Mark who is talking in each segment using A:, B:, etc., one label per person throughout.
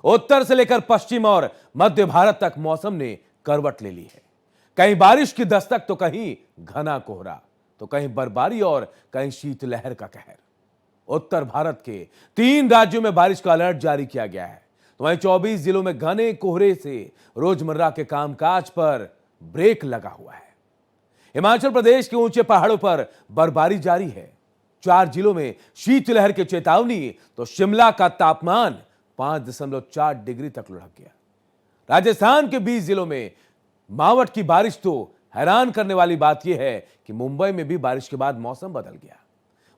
A: उत्तर से लेकर पश्चिम और मध्य भारत तक मौसम ने करवट ले ली है। कहीं बारिश की दस्तक तो कहीं घना कोहरा, तो कहीं बर्फबारी और कहीं शीतलहर का कहर। उत्तर भारत के 3 राज्यों में बारिश का अलर्ट जारी किया गया है, तो वहीं 24 जिलों में घने कोहरे से रोजमर्रा के कामकाज पर ब्रेक लगा हुआ है। हिमाचल प्रदेश के ऊंचे पहाड़ों पर बर्फबारी जारी है। 4 जिलों में शीतलहर की चेतावनी, तो शिमला का तापमान 5.4 डिग्री तक लुढ़क गया। राजस्थान के 20 जिलों में मावठ की बारिश। तो हैरान करने वाली बात यह है कि मुंबई में भी बारिश के बाद मौसम बदल गया।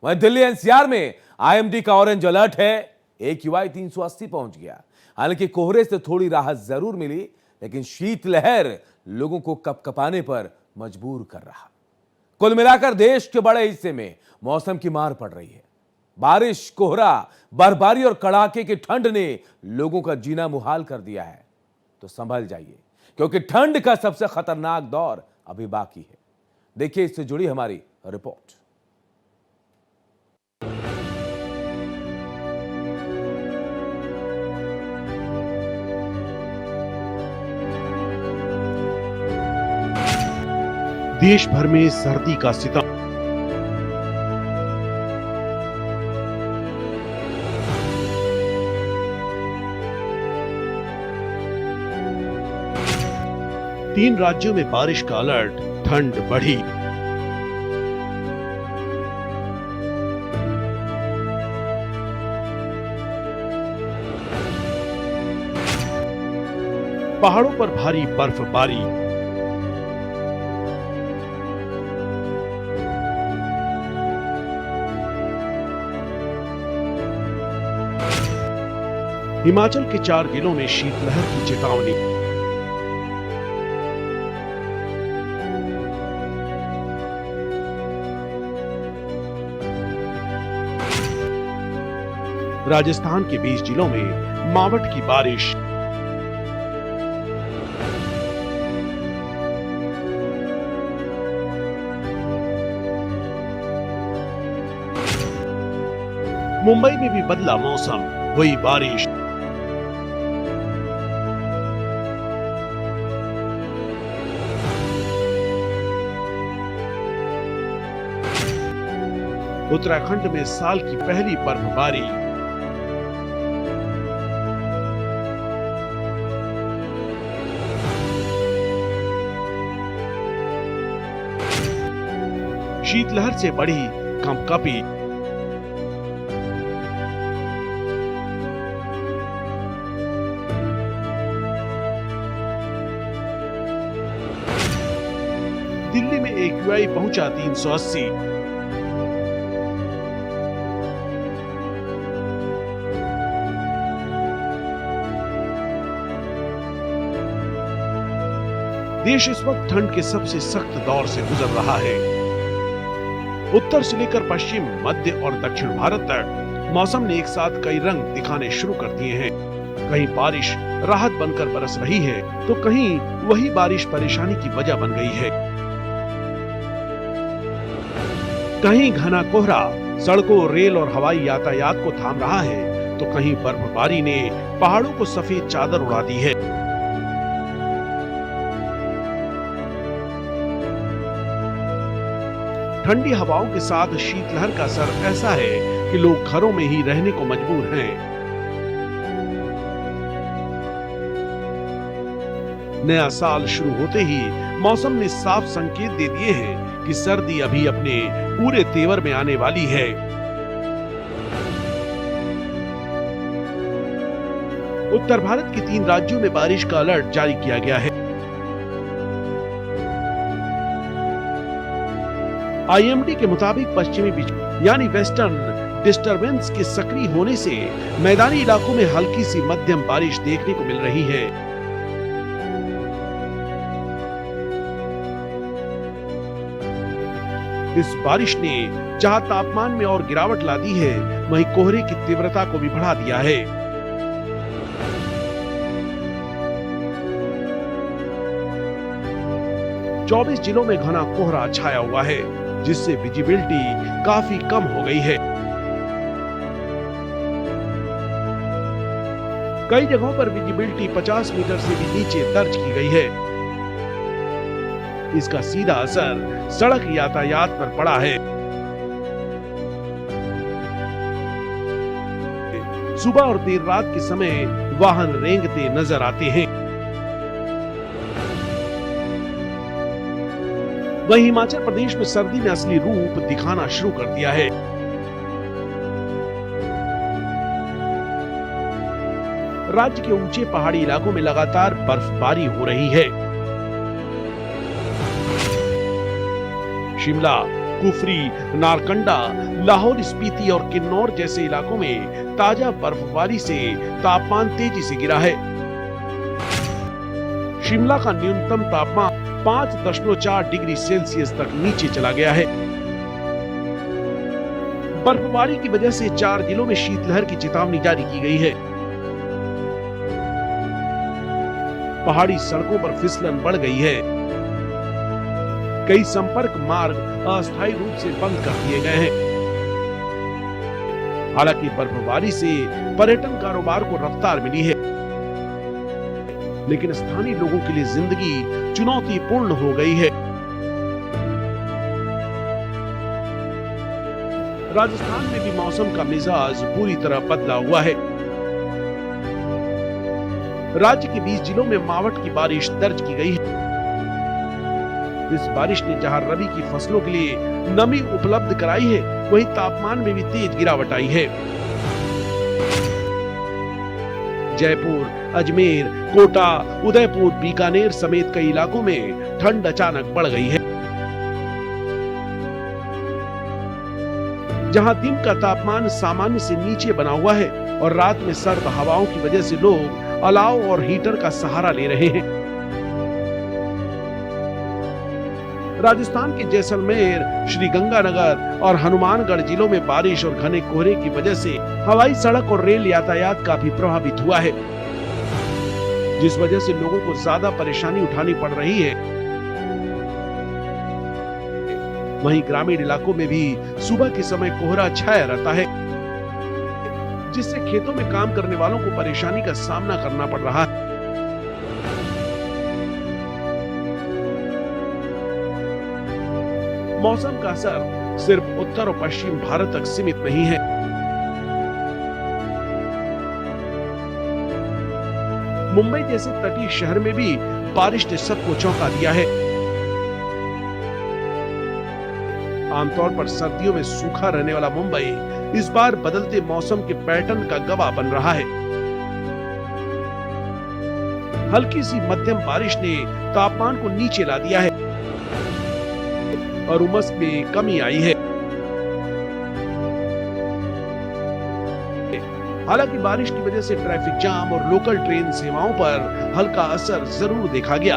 A: वहीं दिल्ली एनसीआर में आईएमडी का ऑरेंज अलर्ट है। AQI 380 पहुंच गया। हालांकि कोहरे से थोड़ी राहत जरूर मिली, लेकिन शीतलहर लोगों को कपकपाने पर मजबूर कर रहा। कुल मिलाकर देश के बड़े हिस्से में मौसम की मार पड़ रही है। बारिश, कोहरा, बर्फबारी और कड़ाके की ठंड ने लोगों का जीना मुहाल कर दिया है। तो संभल जाइए, क्योंकि ठंड का सबसे खतरनाक दौर अभी बाकी है। देखिए इससे जुड़ी हमारी रिपोर्ट।
B: देश भर में सर्दी का सितम। तीन राज्यों में बारिश का अलर्ट, ठंड बढ़ी। पहाड़ों पर भारी बर्फबारी। हिमाचल के 4 जिलों में शीतलहर की चेतावनी। राजस्थान के 20 जिलों में मावठ की बारिश। मुंबई में भी बदला मौसम, हुई बारिश। उत्तराखंड में साल की पहली बर्फबारी। शीतलहर से बढ़ी कंपकपी। दिल्ली में AQI पहुंचा 380। देश इस वक्त ठंड के सबसे सख्त दौर से गुजर रहा है। उत्तर से लेकर पश्चिम, मध्य और दक्षिण भारत तक मौसम ने एक साथ कई रंग दिखाने शुरू कर दिए हैं। कहीं बारिश राहत बनकर बरस रही है, तो कहीं वही बारिश परेशानी की वजह बन गई है। कहीं घना कोहरा सड़कों, रेल और हवाई यातायात को थाम रहा है, तो कहीं बर्फबारी ने पहाड़ों को सफेद चादर उड़ा दी है। ठंडी हवाओं के साथ शीतलहर का असर ऐसा है कि लोग घरों में ही रहने को मजबूर हैं। नया साल शुरू होते ही मौसम ने साफ संकेत दे दिए हैं कि सर्दी अभी अपने पूरे तेवर में आने वाली है। उत्तर भारत के 3 राज्यों में बारिश का अलर्ट जारी किया गया है। आईएमडी के मुताबिक पश्चिमी यानी वेस्टर्न डिस्टरबेंस के सक्रिय होने से मैदानी इलाकों में हल्की सी मध्यम बारिश देखने को मिल रही है। इस बारिश ने जहां तापमान में और गिरावट ला दी है, वहीं कोहरे की तीव्रता को भी बढ़ा दिया है। चौबीस जिलों में घना कोहरा छाया हुआ है, जिससे विजिबिलिटी काफी कम हो गई है। कई जगहों पर विजिबिलिटी 50 मीटर से भी नीचे दर्ज की गई है। इसका सीधा असर सड़क यातायात पर पड़ा है। सुबह और देर रात के समय वाहन रेंगते नजर आते हैं। वहीं हिमाचल प्रदेश में सर्दी ने असली रूप दिखाना शुरू कर दिया है। राज्य के ऊंचे पहाड़ी इलाकों में लगातार बर्फबारी हो रही है। शिमला, कुफरी, नारकंडा, लाहौल स्पीति और किन्नौर जैसे इलाकों में ताजा बर्फबारी से तापमान तेजी से गिरा है। शिमला का न्यूनतम तापमान 5.4 डिग्री सेल्सियस तक नीचे चला गया है। बर्फबारी की वजह से 4 जिलों में शीतलहर की चेतावनी जारी की गई है। पहाड़ी सड़कों पर फिसलन बढ़ गई है। कई संपर्क मार्ग अस्थायी रूप से बंद कर दिए गए हैं। हालांकि बर्फबारी से पर्यटन कारोबार को रफ्तार मिली है, लेकिन स्थानीय लोगों के लिए जिंदगी चुनौतीपूर्ण हो गई है। राजस्थान में भी मौसम का मिजाज पूरी तरह बदला हुआ है। राज्य के 20 जिलों में मावठ की बारिश दर्ज की गई है। इस बारिश ने जहां रबी की फसलों के लिए नमी उपलब्ध कराई है, वहीं तापमान में भी तेज गिरावट आई है। जयपुर, अजमेर, कोटा, उदयपुर, बीकानेर समेत कई इलाकों में ठंड अचानक बढ़ गई है। जहां दिन का तापमान सामान्य से नीचे बना हुआ है और रात में सर्द हवाओं की वजह से लोग अलाव और हीटर का सहारा ले रहे हैं। राजस्थान के जैसलमेर, श्रीगंगानगर और हनुमानगढ़ जिलों में बारिश और घने कोहरे की वजह से हवाई सड़क और रेल यातायात काफी प्रभावित हुआ है, जिस वजह से लोगों को ज्यादा परेशानी उठानी पड़ रही है। वहीं ग्रामीण इलाकों में भी सुबह के समय कोहरा छाया रहता है, जिससे खेतों में काम करने वालों को परेशानी का सामना करना पड़ रहा है। मौसम का असर सिर्फ उत्तर और पश्चिम भारत तक सीमित नहीं है। मुंबई जैसे तटीय शहर में भी बारिश ने सबको चौंका दिया है। आमतौर पर सर्दियों में सूखा रहने वाला मुंबई इस बार बदलते मौसम के पैटर्न का गवाह बन रहा है। हल्की सी मध्यम बारिश ने तापमान को नीचे ला दिया है और उमस में कमी आई है। हालांकि बारिश की वजह से ट्रैफिक जाम और लोकल ट्रेन सेवाओं पर हल्का असर जरूर देखा गया,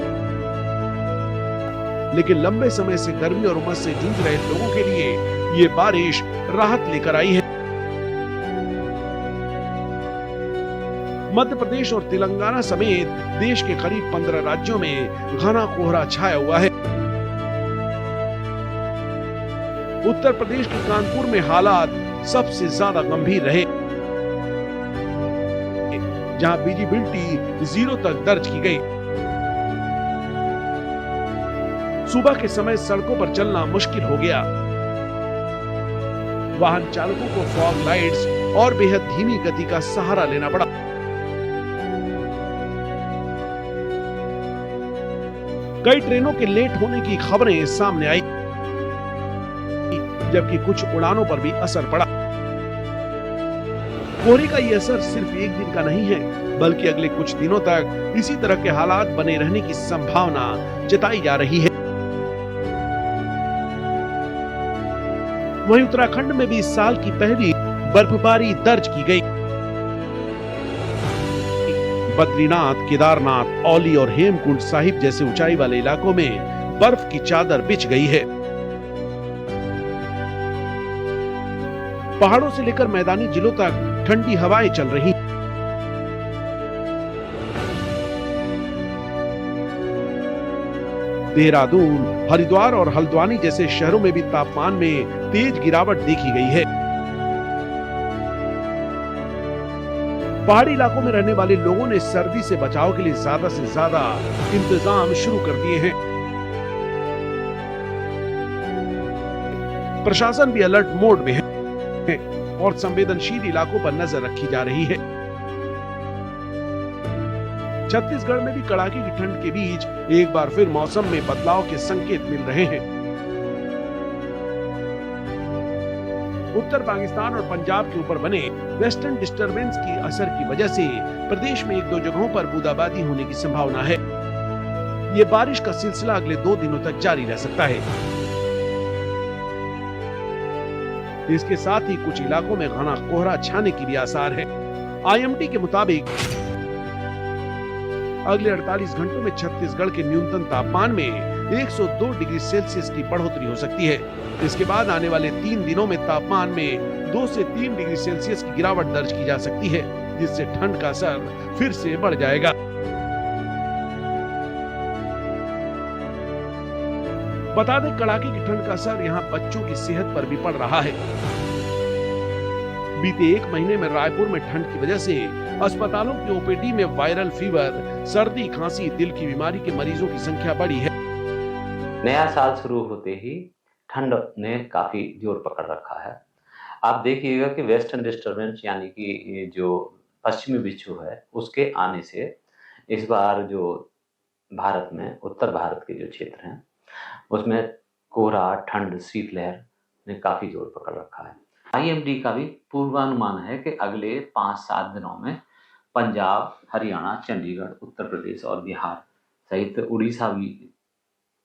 B: लेकिन लंबे समय से गर्मी और उमस से जूझ रहे लोगों के लिए ये बारिश राहत लेकर आई है। मध्य प्रदेश और तेलंगाना समेत देश के करीब 15 राज्यों में घना कोहरा छाया हुआ है। उत्तर प्रदेश के कानपुर में हालात सबसे ज्यादा गंभीर रहे, जहां विजिबिलिटी 0 तक दर्ज की गई। सुबह के समय सड़कों पर चलना मुश्किल हो गया। वाहन चालकों को फॉग लाइट्स और बेहद धीमी गति का सहारा लेना पड़ा। कई ट्रेनों के लेट होने की खबरें सामने आई, जबकि कुछ उड़ानों पर भी असर पड़ा। कोहरे का ये असर सिर्फ एक दिन का नहीं है, बल्कि अगले कुछ दिनों तक इसी तरह के हालात बने रहने की संभावना जताई जा रही है। वहीं उत्तराखंड में भी इस साल की पहली बर्फबारी दर्ज की गई। बद्रीनाथ, केदारनाथ, औली और हेमकुंड साहिब जैसे ऊंचाई वाले इलाकों में बर्फ की चादर बिछ गई है। पहाड़ों से लेकर मैदानी जिलों तक ठंडी हवाएं चल रही। देहरादून, हरिद्वार और हल्द्वानी जैसे शहरों में भी तापमान में तेज गिरावट देखी गई है। पहाड़ी इलाकों में रहने वाले लोगों ने सर्दी से बचाव के लिए ज्यादा से ज्यादा इंतजाम शुरू कर दिए हैं। प्रशासन भी अलर्ट मोड में है और संवेदनशील इलाकों पर नजर रखी जा रही है। छत्तीसगढ़ में भी कड़ाके की ठंड के बीच एक बार फिर मौसम में बदलाव के संकेत मिल रहे हैं। उत्तर पाकिस्तान और पंजाब के ऊपर बने वेस्टर्न डिस्टरबेंस की असर की वजह से प्रदेश में 1-2 जगहों पर बूंदाबांदी होने की संभावना है। ये बारिश का सिलसिला अगले 2 दिनों तक जारी रह सकता है। इसके साथ ही कुछ इलाकों में घना कोहरा छाने की भी आसार है। आईएमडी के मुताबिक अगले 48 घंटों में छत्तीसगढ़ के न्यूनतम तापमान में 102 डिग्री सेल्सियस की बढ़ोतरी हो सकती है। इसके बाद आने वाले 3 दिनों में तापमान में 2 से 3 डिग्री सेल्सियस की गिरावट दर्ज की जा सकती है, जिससे ठंड का असर फिर से बढ़ जाएगा। बता दें, कड़ाके की ठंड का असर यहाँ बच्चों की सेहत पर भी पड़ रहा है। बीते 1 महीने में रायपुर में ठंड की वजह से अस्पतालों की ओपीडी में वायरल फीवर, सर्दी, खांसी, दिल की बीमारी के मरीजों की संख्या बढ़ी है।
C: नया साल शुरू होते ही ठंड ने काफी जोर पकड़ रखा है। आप देखिएगा कि वेस्टर्न डिस्टर्बेंस यानी कि जो पश्चिमी बिच्छू है, उसके आने से इस बार जो भारत में उत्तर भारत के जो क्षेत्र हैं उसमें कोहरा, ठंड, शीतलहर ने काफी जोर पकड़ रखा है। आईएमडी का भी पूर्वानुमान है कि अगले 5-7 दिनों में पंजाब, हरियाणा, चंडीगढ़, उत्तर प्रदेश और बिहार सहित उड़ीसा भी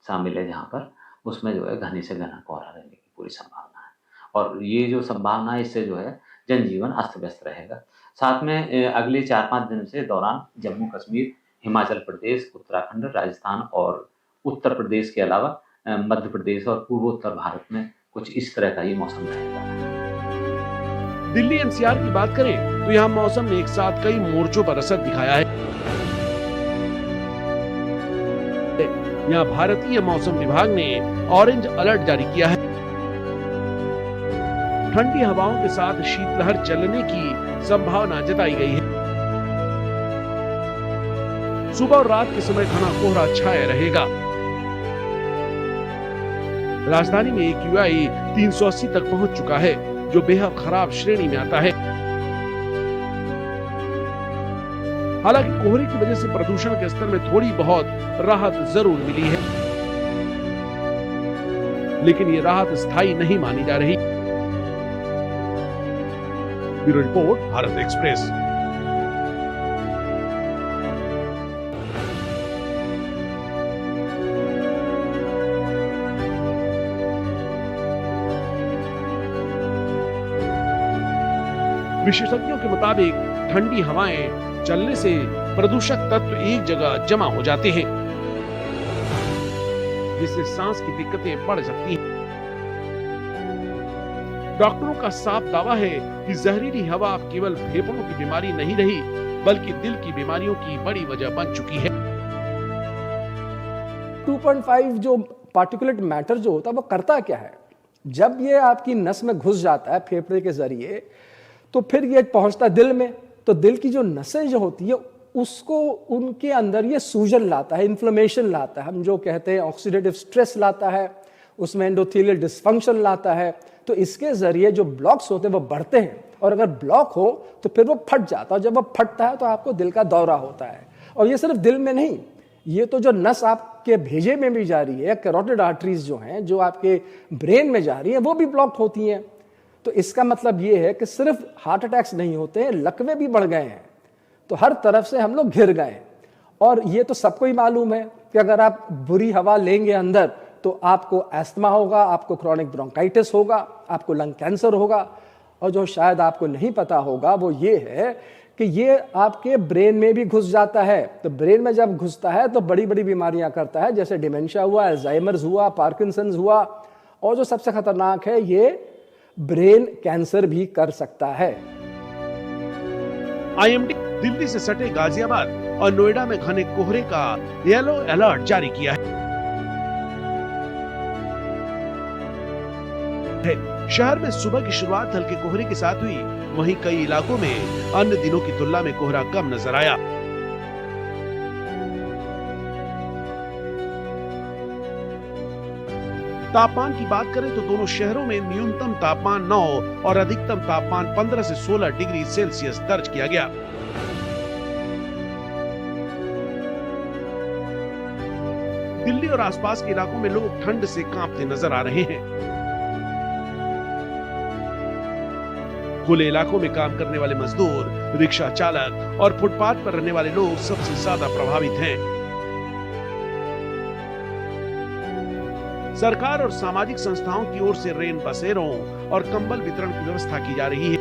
C: शामिल है, जहाँ पर उसमें जो है घने से घना कोहरा रहने की पूरी संभावना है। और ये जो संभावना है, इससे जो है जनजीवन अस्त व्यस्त रहेगा। साथ में अगले 4-5 दिन से दौरान जम्मू कश्मीर, हिमाचल प्रदेश, उत्तराखंड, राजस्थान और उत्तर प्रदेश के अलावा मध्य प्रदेश और पूर्वोत्तर भारत में कुछ इस तरह का ही मौसम रहेगा।
B: दिल्ली एनसीआर की बात करें तो यहाँ मौसम ने एक साथ कई मोर्चों पर असर दिखाया है। यहाँ भारतीय मौसम विभाग ने ऑरेंज अलर्ट जारी किया है। ठंडी हवाओं के साथ शीतलहर चलने की संभावना जताई गई है। सुबह और रात के समय घना कोहरा छाया रहेगा। राजधानी में AQI 380 तक पहुंच चुका है, जो बेहद खराब श्रेणी में आता है। हालांकि कोहरे की वजह से प्रदूषण के स्तर में थोड़ी बहुत राहत जरूर मिली है, लेकिन ये राहत स्थायी नहीं मानी जा रही। Bureau report, Bharat express. विशेषज्ञों के मुताबिक ठंडी हवाएं चलने से प्रदूषक तत्व एक जगह जमा हो जाते हैं, जिससे सांस की दिक्कतें बढ़ सकती हैं। डॉक्टरों का साफ दावा है कि जहरीली हवा अब केवल फेफड़ों की बीमारी नहीं रही, बल्कि दिल की बीमारियों की बड़ी वजह बन चुकी है।
D: 2.5 जो पार्टिकुलेट मैटर जो होता है वो करता क्या है, जब ये आपकी नस में घुस जाता है फेफड़े के जरिए, तो फिर ये पहुंचता दिल में, तो दिल की जो नसें जो होती है उसको उनके अंदर ये सूजन लाता है, इन्फ्लेमेशन लाता है, हम जो कहते हैं ऑक्सीडेटिव स्ट्रेस लाता है, उसमें एंडोथेलियल डिस्फंक्शन लाता है। तो इसके जरिए जो ब्लॉक्स होते हैं वो बढ़ते हैं, और अगर ब्लॉक हो तो फिर वो फट जाता है। जब वो फटता है तो आपको दिल का दौरा होता है। और ये सिर्फ दिल में नहीं, ये तो जो नस आपके भेजे में भी जा रही है, कैरोटिड आर्टरीज जो हैं, जो आपके ब्रेन में जा रही है, वो भी ब्लॉक होती हैं। तो इसका मतलब ये है कि सिर्फ हार्ट अटैक्स नहीं होते हैं, लकवे भी बढ़ गए हैं। तो हर तरफ से हम लोग घिर गए। और ये तो सबको ही मालूम है कि अगर आप बुरी हवा लेंगे अंदर तो आपको एस्थमा होगा, आपको क्रॉनिक ब्रोंकाइटिस होगा, आपको लंग कैंसर होगा। और जो शायद आपको नहीं पता होगा वो ये है कि ये आपके ब्रेन में भी घुस जाता है। तो ब्रेन में जब घुसता है तो बड़ी बड़ी बीमारियां करता है, जैसे डिमेंशिया हुआ, अल्जाइमर्स हुआ, पार्किंसंस हुआ, और जो सबसे खतरनाक है ये ब्रेन कैंसर भी कर सकता है।
B: आईएमडी दिल्ली से सटे गाजियाबाद और नोएडा में घने कोहरे का येलो अलर्ट जारी किया है। शहर में सुबह की शुरुआत हल्के कोहरे के साथ हुई, वहीं कई इलाकों में अन्य दिनों की तुलना में कोहरा कम नजर आया। तापमान की बात करें तो दोनों शहरों में न्यूनतम तापमान 9 और अधिकतम तापमान 15 से 16 डिग्री सेल्सियस दर्ज किया गया। दिल्ली और आसपास के इलाकों में लोग ठंड से कांपते नजर आ रहे हैं। खुले इलाकों में काम करने वाले मजदूर, रिक्शा चालक और फुटपाथ पर रहने वाले लोग सबसे ज्यादा प्रभावित हैं। सरकार और सामाजिक संस्थाओं की ओर से रेन बसेरों और कंबल वितरण की व्यवस्था की जा रही है,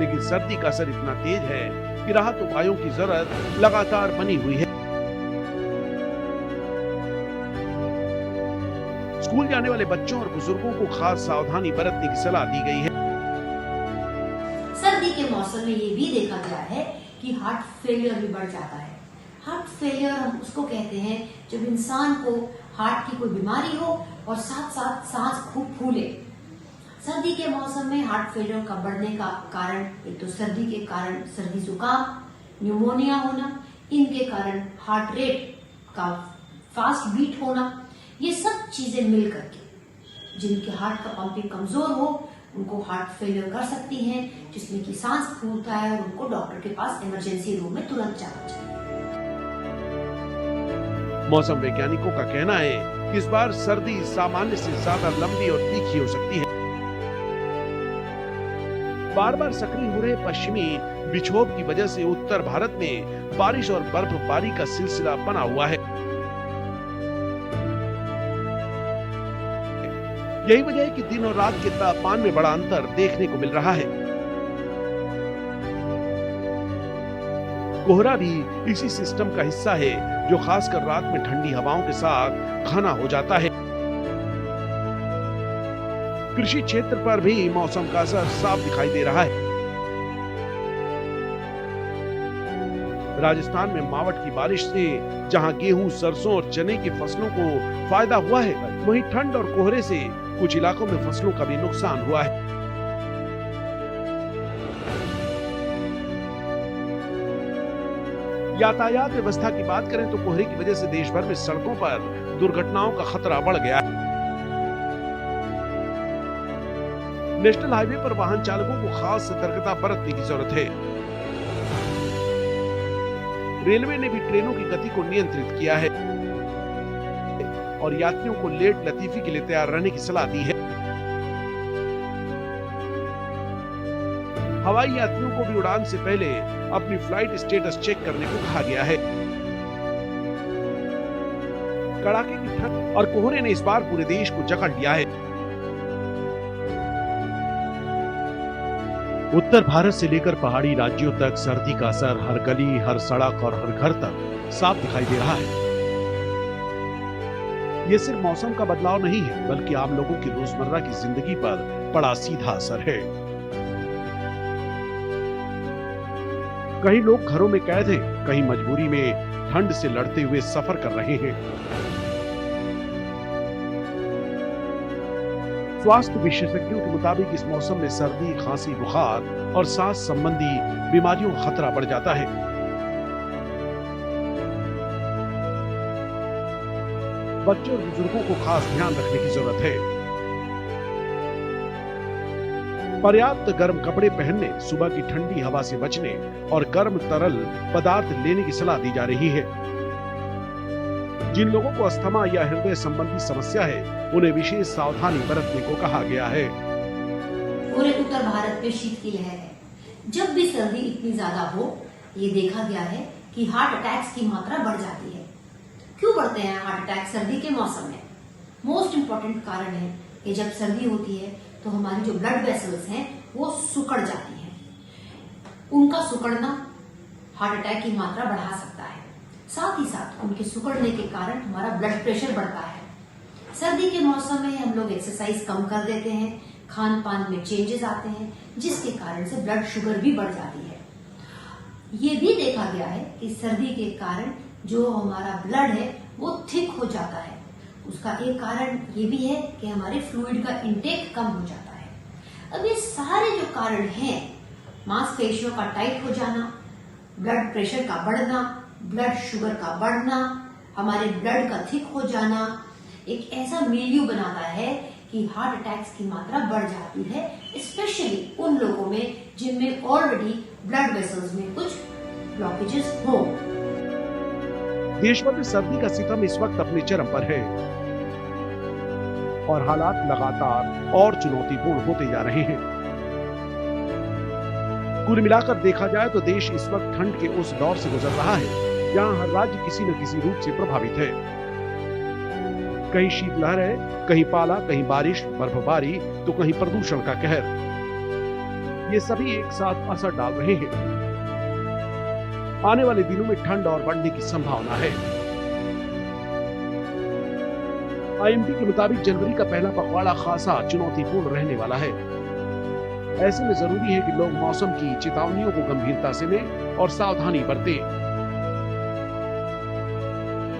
B: लेकिन सर्दी का असर इतना तेज है कि राहत उपायों की जरूरत लगातार बनी हुई है। स्कूल जाने वाले बच्चों और बुजुर्गों को खास सावधानी बरतने की सलाह दी गई है।
E: सर्दी के मौसम में ये भी देखा गया है कि हार्ट फेलियर भी बढ़ जाता है। हार्ट फेलियर हम उसको कहते हैं जब इंसान को हार्ट की कोई बीमारी हो और साथ साथ सांस खूब फूले। सर्दी के मौसम में हार्ट फेलियर का बढ़ने का कारण एक तो सर्दी के कारण सर्दी जुकाम, न्यूमोनिया होना, इनके कारण हार्ट रेट का फास्ट बीट होना, ये सब चीजें मिल करके जिनके हार्ट का पंपिंग कमजोर हो उनको हार्ट फेलियर कर सकती हैं, जिसमें कि सांस फूलता है और उनको डॉक्टर के पास इमरजेंसी रूम में तुरंत जाना चाहिए।
B: मौसम वैज्ञानिकों का कहना है कि इस बार सर्दी सामान्य से ज्यादा लंबी और तीखी हो सकती है। बार बार सक्रिय हो रहे पश्चिमी विक्षोभ की वजह से उत्तर भारत में बारिश और बर्फबारी का सिलसिला बना हुआ है। यही वजह है कि दिन और रात के तापमान में बड़ा अंतर देखने को मिल रहा है। कोहरा भी इसी सिस्टम का हिस्सा है जो खासकर रात में ठंडी हवाओं के साथ घना हो जाता है। कृषि क्षेत्र पर भी मौसम का असर साफ दिखाई दे रहा है। राजस्थान में मावठ की बारिश से जहां गेहूं, सरसों और चने की फसलों को फायदा हुआ है, वहीं ठंड और कोहरे से कुछ इलाकों में फसलों का भी नुकसान हुआ है। यातायात व्यवस्था की बात करें तो कोहरे की वजह से देश भर में सड़कों पर दुर्घटनाओं का खतरा बढ़ गया है। नेशनल हाईवे पर वाहन चालकों को खास सतर्कता बरतने की जरूरत है। रेलवे ने भी ट्रेनों की गति को नियंत्रित किया है और यात्रियों को लेट लतीफी के लिए तैयार रहने की सलाह दी है। हवाई यात्रियों को भी उड़ान से पहले अपनी फ्लाइट स्टेटस चेक करने को कहा गया है। कड़ाके की ठंड और कोहरे ने इस बार पूरे देश को जकड़ लिया है। उत्तर भारत से लेकर पहाड़ी राज्यों तक सर्दी का असर हर गली, हर सड़क और हर घर तक साफ दिखाई दे रहा है। ये सिर्फ मौसम का बदलाव नहीं है, बल्कि आम लोगों की रोजमर्रा की जिंदगी पर बड़ा सीधा असर है। कई लोग घरों में कैद हैं, कहीं मजबूरी में ठंड से लड़ते हुए सफर कर रहे हैं। स्वास्थ्य विशेषज्ञों के मुताबिक इस मौसम में सर्दी, खांसी, बुखार और सांस संबंधी बीमारियों का खतरा बढ़ जाता है। बच्चों और बुजुर्गों को खास ध्यान रखने की जरूरत है। पर्याप्त गर्म कपड़े पहनने, सुबह की ठंडी हवा से बचने और गर्म तरल पदार्थ लेने की सलाह दी जा रही है। जिन लोगों को अस्थमा या हृदय संबंधी समस्या है, उन्हें विशेष सावधानी बरतने को कहा गया है।
E: पूरे उत्तर भारत में शीत की लहर है। जब भी सर्दी इतनी ज्यादा हो, ये देखा गया है कि हार्ट अटैक्स की मात्रा बढ़ जाती है। क्यों बढ़ते हैं हार्ट अटैक सर्दी के मौसम में? मोस्ट इंपॉर्टेंट कारण है कि जब सर्दी होती है तो हमारी जो ब्लड वेसल्स हैं वो सिकुड़ जाती हैं। उनका सिकुड़ना हार्ट अटैक की मात्रा बढ़ा सकता है। साथ ही साथ उनके सिकुड़ने के कारण हमारा ब्लड प्रेशर बढ़ता है। सर्दी के मौसम में हम लोग एक्सरसाइज कम कर देते हैं, खान पान में चेंजेस आते हैं, जिसके कारण से ब्लड शुगर भी बढ़ जाती है। ये भी देखा गया है कि सर्दी के कारण जो हमारा ब्लड है वो थिक हो जाता है, उसका एक कारण ये भी है कि हमारे फ्लूइड का इंटेक कम हो जाता है। अब ये सारे जो कारण हैं, मांसपेशियों का टाइट हो जाना, ब्लड प्रेशर का बढ़ना, ब्लड शुगर का बढ़ना, हमारे ब्लड का थिक हो जाना, एक ऐसा मिलियू बनाता है कि हार्ट अटैक्स की मात्रा बढ़ जाती है, स्पेशली उन लोगों में जिनमें ऑलरेडी ब्लड वेसल्स में कुछ ब्लॉकेजेस हो।
B: देश भर में सर्दी का सितम इस वक्त अपने चरम पर है और हालात लगातार और चुनौतीपूर्ण होते जा रहे हैं। कुल मिलाकर देखा जाए तो देश इस वक्त ठंड के उस दौर से गुजर रहा है जहां हर राज्य किसी न किसी रूप से प्रभावित है। कहीं शीतलहर है, कहीं पाला, कहीं बारिश, बर्फबारी, तो कहीं प्रदूषण का कहर। ये सभी एक साथ असर डाल रहे हैं। आने वाले दिनों में ठंड और बढ़ने की संभावना है। आईएमडी के मुताबिक जनवरी का पहला पखवाड़ा खासा चुनौतीपूर्ण रहने वाला है। ऐसे में जरूरी है कि लोग मौसम की चेतावनियों को गंभीरता से लें और सावधानी बरतें,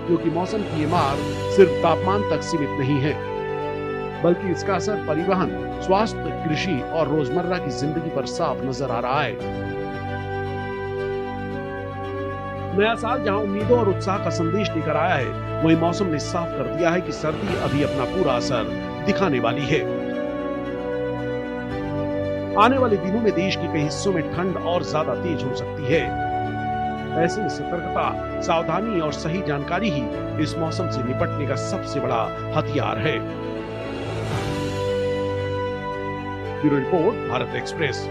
B: क्योंकि मौसम की ये मार सिर्फ तापमान तक सीमित नहीं है, बल्कि इसका असर परिवहन, स्वास्थ्य, कृषि और रोजमर्रा की जिंदगी पर साफ नजर आ रहा है। नया साल जहां उम्मीदों और उत्साह का संदेश लेकर आया है, वहीं मौसम ने साफ कर दिया है कि सर्दी अभी अपना पूरा असर दिखाने वाली है। आने वाले दिनों में देश के कई हिस्सों में ठंड और ज्यादा तेज हो सकती है। ऐसे में सतर्कता, सावधानी और सही जानकारी ही इस मौसम से निपटने का सबसे बड़ा हथियार है। Bureau report, Bharat express.